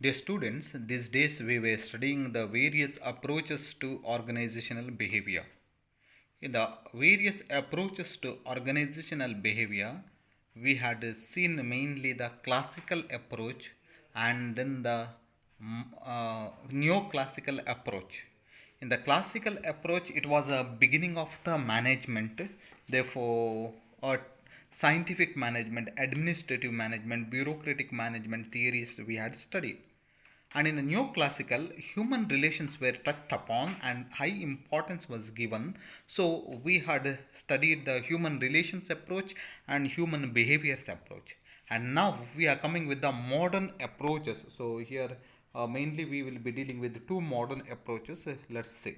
Dear students, these days we were studying the various approaches to organizational behavior. In the various approaches to organizational behavior, we had seen mainly the classical approach and then the neoclassical approach. In the classical approach, it was a beginning of the management, therefore, scientific management, administrative management, bureaucratic management theories we had studied. And in the neoclassical, human relations were touched upon and high importance was given. So we had studied the human relations approach and human behaviors approach. And now we are coming with the modern approaches. So here mainly we will be dealing with two modern approaches. Let's see.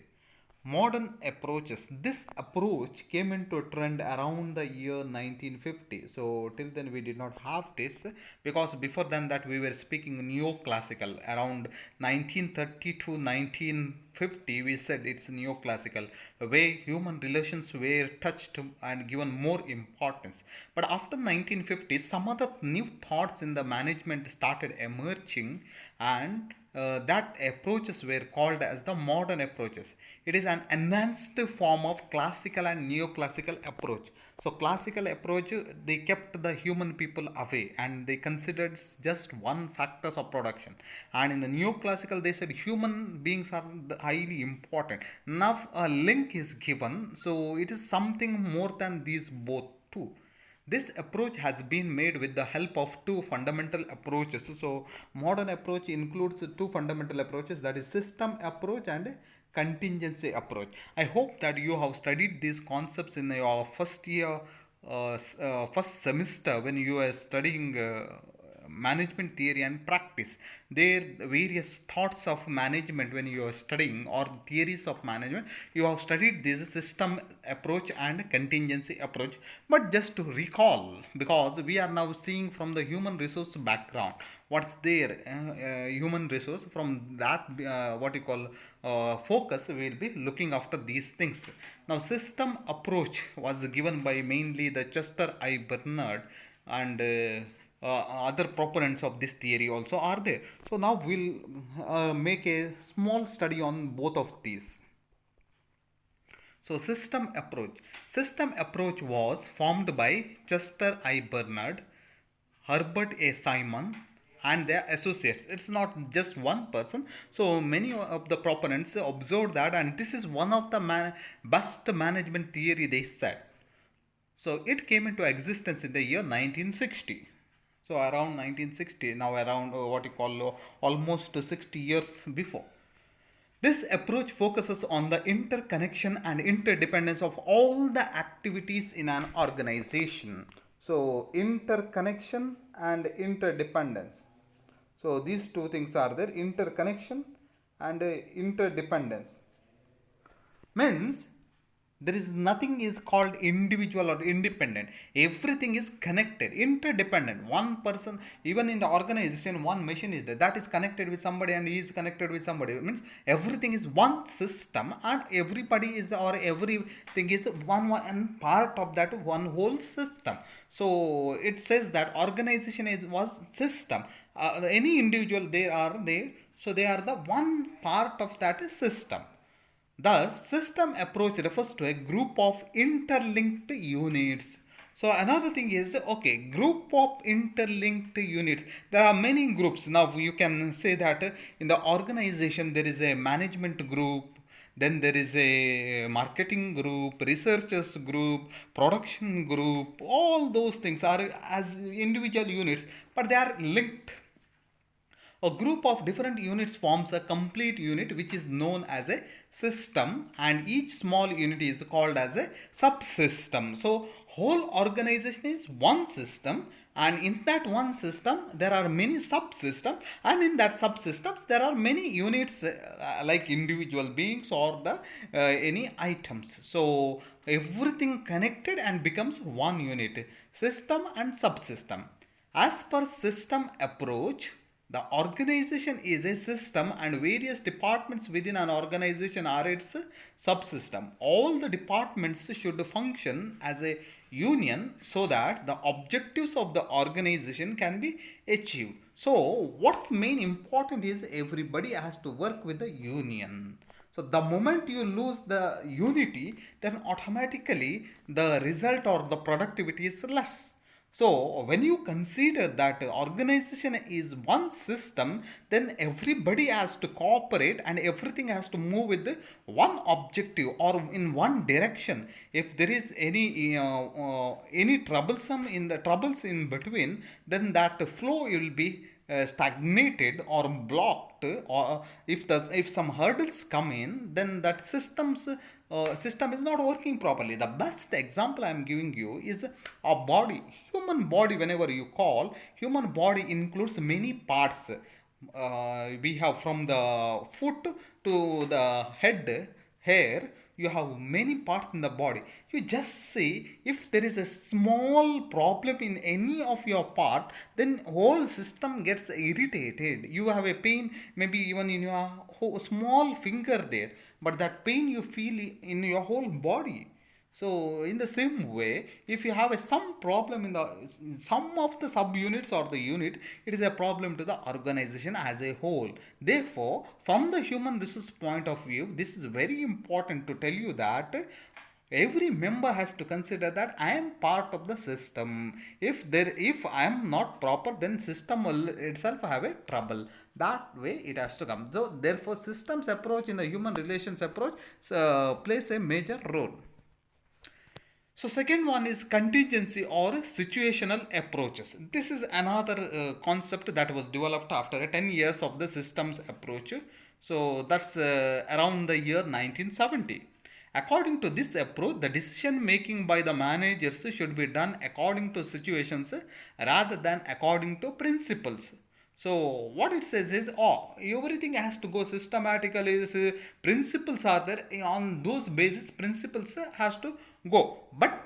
Modern approaches. This approach came into trend around the year 1950. So till then we did not have this, because before then that we were speaking neoclassical. Around 1930 to 1950 we said it's neoclassical, the way human relations were touched and given more importance. But after 1950 some other new thoughts in the management started emerging, and that approaches were called as the modern approaches. It is an enhanced form of classical and neoclassical approach. So classical approach, they kept the human people away and they considered just one factors of production. And in the neoclassical, they said human beings are highly important. Now a link is given, so it is something more than these both two. This approach has been made with the help of two fundamental approaches. So modern approach includes two fundamental approaches, that is system approach and contingency approach. I hope that you have studied these concepts in your first year, first semester when you are studying management theory and practice. There various thoughts of management when you are studying, or theories of management, you have studied this system approach and contingency approach. But just to recall, because we are now seeing from the human resource background what's there, human resource, from that what you call focus, we will be looking after these things. Now system approach was given by mainly the Chester I. Bernard, and other proponents of this theory also are there. So now we'll make a small study on both of these. So system approach. System approach was formed by Chester I. Bernard, Herbert A. Simon, and their associates. It's not just one person. So many of the proponents observed that, and this is one of the best management theory, they said. So it came into existence in the year 1960. So around 1960, now around what you call almost 60 years before. This approach focuses on the interconnection and interdependence of all the activities in an organization. So interconnection and interdependence. So these two things are there, interconnection and interdependence. Means there is nothing is called individual or independent. Everything is connected, interdependent. One person, even in the organization, one machine is there that is connected with somebody and he is connected with somebody. It means everything is one system and everybody is, or everything is one part of that one whole system. So it says that organization is was system. Any individual they are there, so they are the one part of that system. The system approach refers to a group of interlinked units. So another thing is, okay, group of interlinked units. There are many groups. Now you can say that in the organization there is a management group, then there is a marketing group, researchers group, production group. All those things are as individual units, but they are linked. A group of different units forms a complete unit which is known as a system, and each small unit is called as a subsystem. So whole organization is one system, and in that one system there are many subsystems, and in that subsystems there are many units like individual beings or the any items. So everything connected and becomes one unit, system and subsystem. As per system approach, the organization is a system and various departments within an organization are its subsystem. All the departments should function as a union so that the objectives of the organization can be achieved. So what's main important is everybody has to work with the union. So the moment you lose the unity, then automatically the result or the productivity is less. So when you consider that organization is one system, then everybody has to cooperate and everything has to move with the one objective or in one direction. If there is any troublesome in the troubles in between, then that flow will be stagnated or blocked, or if some hurdles come in, then that system is not working properly. The best example I am giving you is a body. Human body, whenever you call, human body includes many parts. We have from the foot to the head, hair, you have many parts in the body. You just see if there is a small problem in any of your part, then whole system gets irritated. You have a pain maybe even in your small finger there, but that pain you feel in your whole body. So in the same way, if you have some problem in the some of the subunits or the unit, it is a problem to the organization as a whole. Therefore, from the human resource point of view, this is very important to tell you that every member has to consider that I am part of the system. If I am not proper, then system will itself have a trouble. That way it has to come. So therefore, systems approach in the human relations approach plays a major role. So second one is contingency or situational approaches. This is another concept that was developed after 10 years of the systems approach. So that's around the year 1970. According to this approach, the decision making by the managers should be done according to situations rather than according to principles. So what it says is, oh, everything has to go systematically. Principles are there. On those basis, principles has to go. But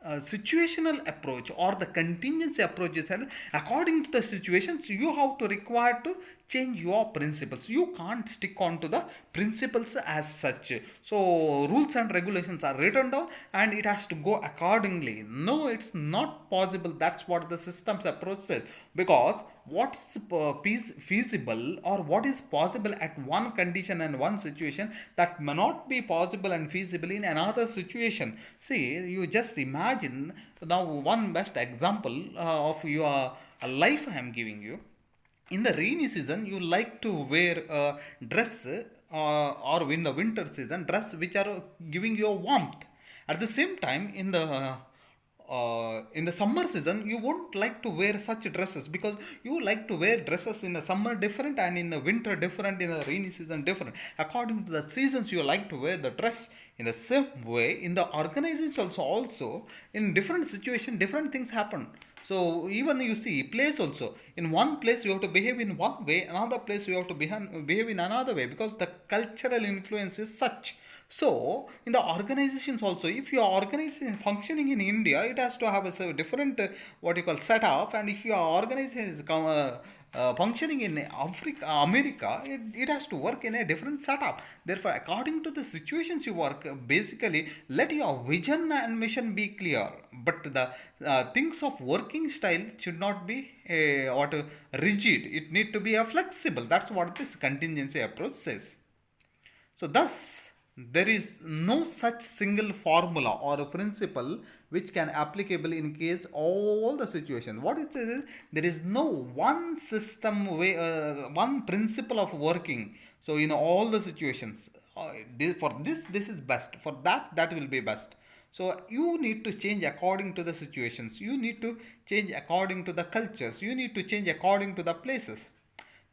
situational approach or the contingency approach is that according to the situations, you have to require to change your principles. You can't stick on to the principles as such. So rules and regulations are written down and it has to go accordingly. No, it's not possible. That's what the systems approach says. Because what is feasible or what is possible at one condition and one situation, that may not be possible and feasible in another situation. See, you just imagine now one best example of your life I am giving you. In the rainy season, you like to wear a dress, or in the winter season, dress which are giving you warmth. At the same time, in the summer season, you won't like to wear such dresses because you like to wear dresses in the summer different and in the winter different, in the rainy season different. According to the seasons, you like to wear the dress. In the same way, in the organizations also in different situation, different things happen. So even you see place also, in one place you have to behave in one way, another place you have to behave in another way, because the cultural influence is such. So in the organizations also, if your organization functioning in India, it has to have a different what you call setup, and if your organization is functioning in Africa, America, it has to work in a different setup. Therefore, according to the situations you work, basically let your vision and mission be clear. But the things of working style should not be rigid. It need to be a flexible. That's what this contingency approach says. So thus, there is no such single formula or a principle which can applicable in case all the situation. What it says is there is no one system way, one principle of working. So in all the situations, for this is best. For that will be best. So you need to change according to the situations. You need to change according to the cultures. You need to change according to the places.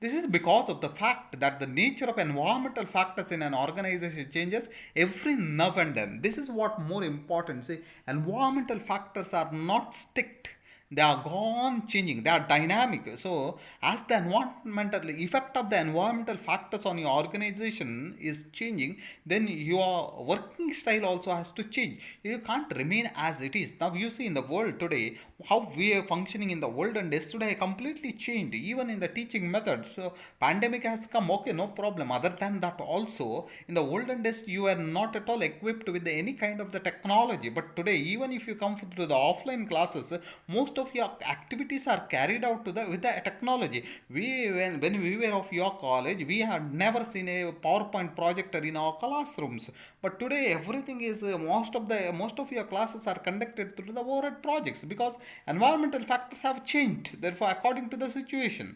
This is because of the fact that the nature of environmental factors in an organization changes every now and then. This is what more important. See, environmental factors are not strict. They are gone changing, they are dynamic. So as the environmental effect of the environmental factors on your organization is changing, then your working style also has to change. You can't remain as it is. Now you see in the world today, how we are functioning in the world and yesterday completely changed, even in the teaching method. So pandemic has come, okay, no problem. Other than that also, in the olden days you were not at all equipped with any kind of the technology, but today even if you come to the offline classes, most of your activities are carried out to the with the technology. When we were of your college, we had never seen a PowerPoint projector in our classrooms, but today everything is most of your classes are conducted through the overhead projects, because environmental factors have changed, therefore according to the situation.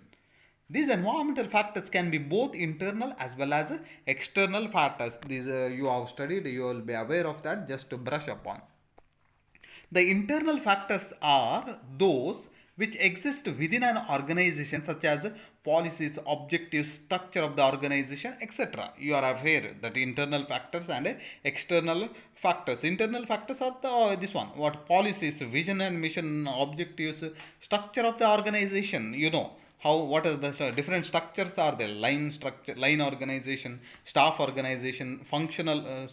These environmental factors can be both internal as well as external factors. These you have studied, you will be aware of that, just to brush upon. The internal factors are those which exist within an organization, such as policies, objectives, structure of the organization, etc. You are aware that internal factors and external factors. Internal factors are this one, what policies, vision and mission, objectives, structure of the organization. You know how, what are the different structures are there: line structure, line organization, staff organization, functional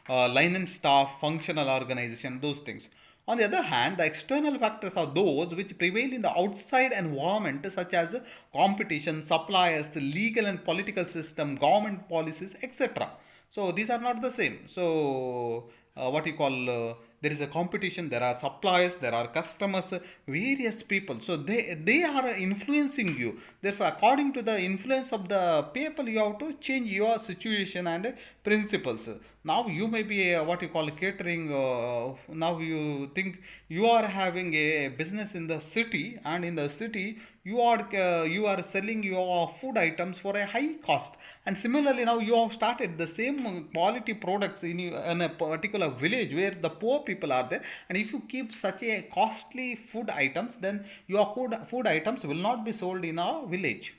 line and staff, functional organization, those things. On the other hand, the external factors are those which prevail in the outside environment, such as competition, suppliers, legal and political system, government policies, etc. So these are not the same. So what you call there is a competition, there are suppliers, there are customers, various people. So they are influencing you. Therefore, according to the influence of the people, you have to change your situation and principles. Now you may be a, what you call catering. Now you think you are having a business in the city, and in the city you are selling your food items for a high cost, and similarly now you have started the same quality products in a particular village where the poor people are there, and if you keep such a costly food items, then your food items will not be sold in our village.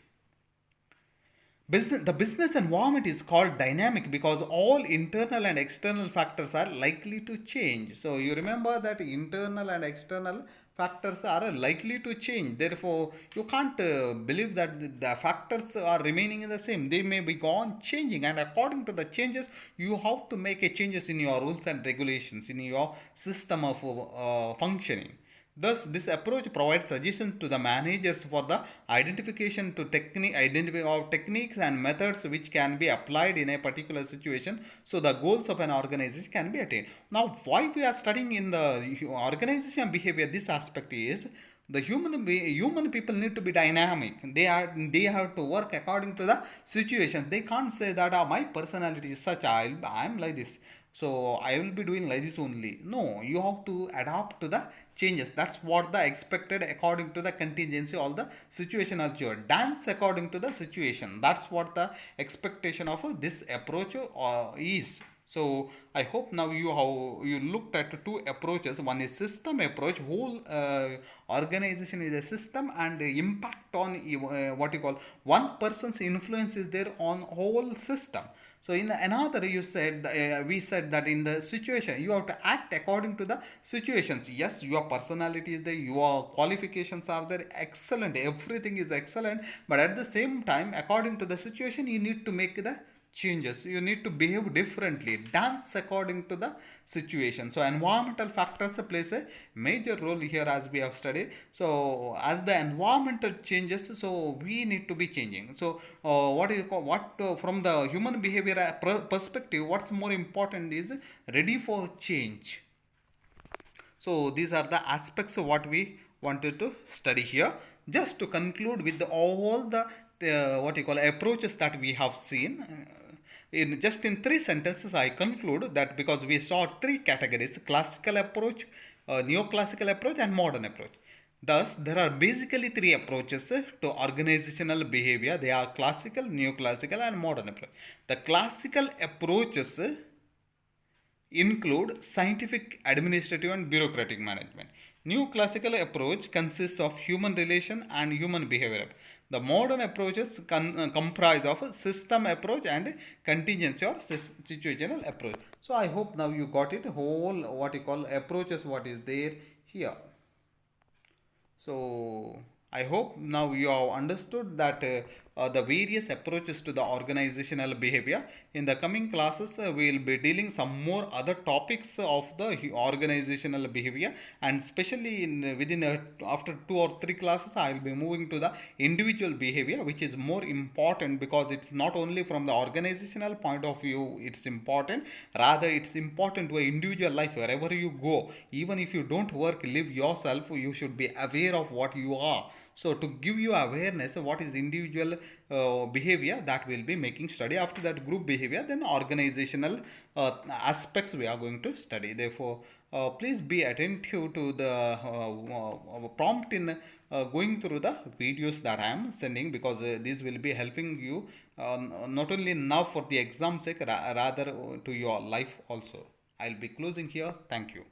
The business environment is called dynamic because all internal and external factors are likely to change. So you remember that internal and external factors are likely to change. Therefore, you can't believe that the factors are remaining in the same. They may be gone changing, and according to the changes, you have to make a changes in your rules and regulations, in your system of functioning. Thus, this approach provides suggestions to the managers for the identification to identify of techniques and methods which can be applied in a particular situation, so the goals of an organization can be attained. Now, why we are studying in the organization behavior, this aspect is the human people need to be dynamic. They have to work according to the situation. They can't say that my personality is such, I'm like this, so I will be doing like this only. No, you have to adapt to the changes. That's what the expected according to the contingency or the situation as your dance according to the situation. That's what the expectation of this approach is. So I hope now you looked at two approaches. One is system approach. Whole organization is a system, and the impact on what you call one person's influence is there on whole system. So in another, we said that in the situation you have to act according to the situations. Yes, your personality is there, your qualifications are there, excellent, everything is excellent. But at the same time, according to the situation, you need to make the changes. You need to behave differently, dance according to the situation. So environmental factors plays a major role here, as we have studied. So as the environmental changes, so we need to be changing. So what is what from the human behavior perspective, what's more important is ready for change. So these are the aspects of what we wanted to study here. Just to conclude with all the what you call approaches that we have seen. In three sentences, I conclude that because we saw three categories: classical approach, neoclassical approach, and modern approach. Thus, there are basically three approaches to organizational behavior. They are classical, neoclassical, and modern approach. The classical approaches include scientific, administrative, and bureaucratic management. New classical approach consists of human relation and human behavior. The modern approaches comprise of system approach and contingency or situational approach. So I hope now you got it. Whole what you call approaches, what is there here. So I hope now you have understood that the various approaches to the organizational behavior. In the coming classes we will be dealing some more other topics of the organizational behavior, and especially in within after 2 or 3 classes I will be moving to the individual behavior, which is more important because it's not only from the organizational point of view it's important, rather it's important to a individual life. Wherever you go, even if you don't work, live yourself, you should be aware of what you are. So to give you awareness of what is individual behavior, that will be making study. After that group behavior, then organizational aspects we are going to study. Therefore please be attentive to the prompt in going through the videos that I am sending, because this will be helping you not only now for the exam sake, rather to your life also. I'll be closing here. Thank you.